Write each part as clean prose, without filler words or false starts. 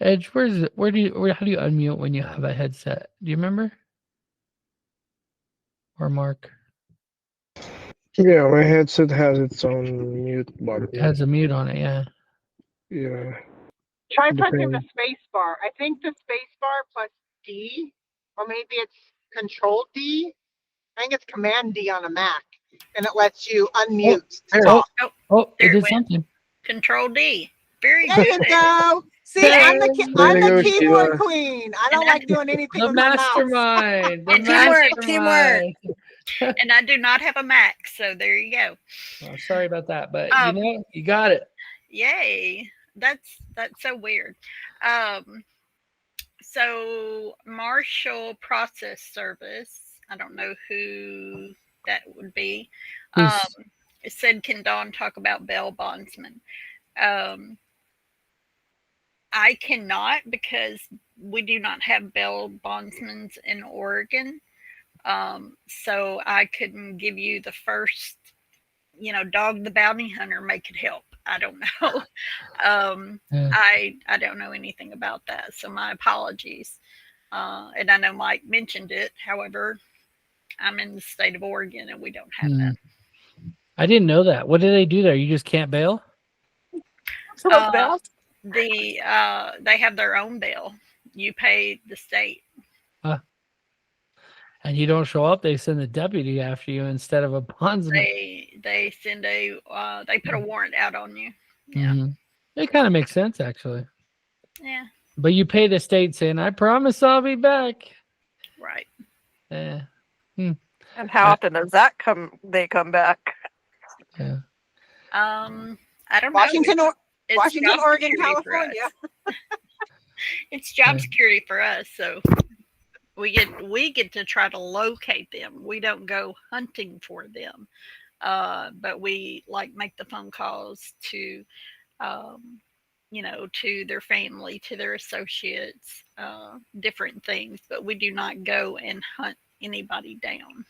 Edge, how do you unmute when you have a headset? Do you remember? Or Mark? Yeah, my headset has its own mute button. It has a mute on it, yeah. Yeah. Try pressing the space bar. I think the space bar plus D, or maybe it's Control D. I think it's Command D on a Mac, and it lets you unmute to talk. It did something. Control D. Very there good. you go. See, I'm the keyboard queen. I don't like doing anything with my mouse. Mastermind. Teamwork. And I do not have a Mac, so there you go. Well, sorry about that, but you got it. Yay. That's so weird. So Marshall Process Service, I don't know who that would be. It said, can Dawn talk about bail bondsmen? I cannot, because we do not have bail bondsmen in Oregon. So I couldn't give you the first, Dog the Bounty Hunter may could help. I don't know. I don't know anything about that. So my apologies. And I know Mike mentioned it. However, I'm in the state of Oregon and we don't have that. I didn't know that. What do they do there? You just can't bail? They have their own bail. You pay the state. And you don't show up, they send a deputy after you instead of a bondsman. They send they put a warrant out on you. Yeah. Mm-hmm. It kind of makes sense, actually. Yeah. But you pay the state saying, I promise I'll be back. Right. Yeah. And how often does that they come back? Yeah. I don't know. Washington, Oregon, California. It's job security for us, so we get to try to locate them. We don't go hunting for them, but we make the phone calls to, to their family, to their associates, different things. But we do not go and hunt anybody down.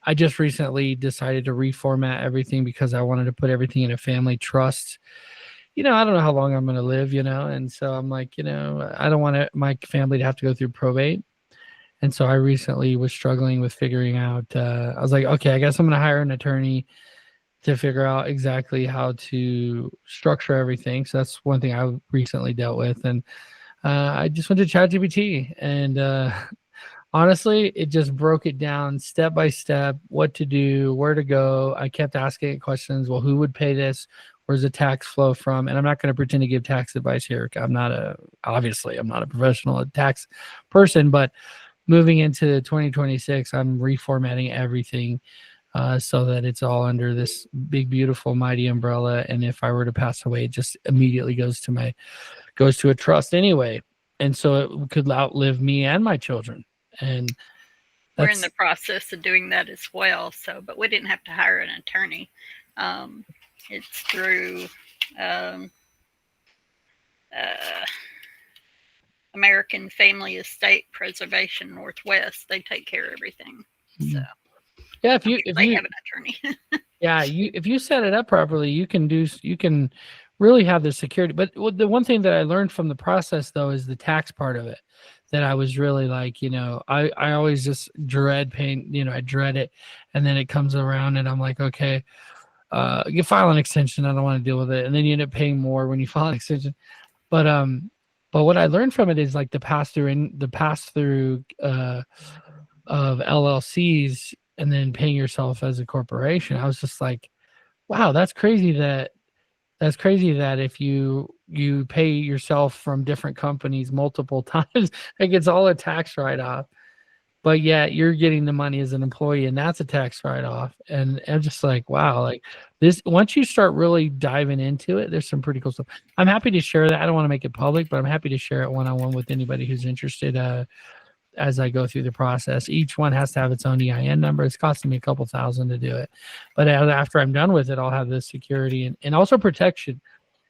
I just recently decided to reformat everything because I wanted to put everything in a family trust. I don't know how long I'm going to live, and so I'm like, I don't want my family to have to go through probate. And so I recently was struggling with figuring out, I was like, okay, I guess I'm going to hire an attorney to figure out exactly how to structure everything. So that's one thing I recently dealt with. And I just went to ChatGPT, and honestly, it just broke it down step by step, what to do, where to go. I kept asking it questions. Well, who would pay this? Where's the tax flow from? And I'm not going to pretend to give tax advice here. Obviously I'm not a professional tax person, but moving into 2026, I'm reformatting everything so that it's all under this big, beautiful, mighty umbrella. And if I were to pass away, it just immediately goes to a trust anyway. And so it could outlive me and my children. And we're in the process of doing that as well. So, but we didn't have to hire an attorney. It's through American Family Estate Preservation Northwest. They take care of everything. So yeah, if you have an attorney. Yeah, if you set it up properly, you can really have the security. But the one thing that I learned from the process though is the tax part of it. That I was really like, I always just dread paying, I dread it. And then it comes around and I'm like, okay, you file an extension. I don't want to deal with it. And then you end up paying more when you file an extension. But what I learned from it is like the pass through of LLCs and then paying yourself as a corporation. I was just like, wow, that's crazy that if you pay yourself from different companies multiple times, it gets all a tax write-off, but yet you're getting the money as an employee and that's a tax write-off. And I'm just like, wow, like this, once you start really diving into it, there's some pretty cool stuff. I'm happy to share that. I don't want to make it public, but I'm happy to share it one-on-one with anybody who's interested as I go through the process. Each one has to have its own EIN number. It's costing me a couple $1,000 to do it. But after I'm done with it, I'll have the security and also protection.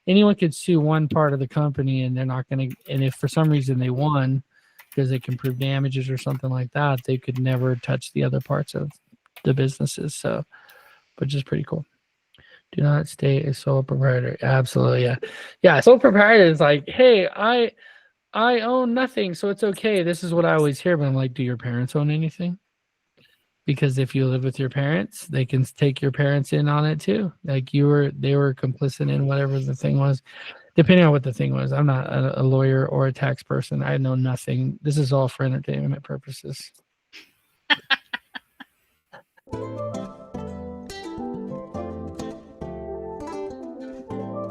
Anyone could sue one part of the company and they're not going to, and if for some reason they won because they can prove damages or something like that, they could never touch the other parts of the businesses. So, which is pretty cool. Do not state a sole proprietor. Absolutely, yeah, yeah. Sole proprietor is like, hey, I own nothing, so it's okay. This is what I always hear, but I'm like, do your parents own anything? Because if you live with your parents, they can take your parents in on it too. Like they were complicit in whatever the thing was, depending on what the thing was. I'm not a lawyer or a tax person. I know nothing. This is all for entertainment purposes.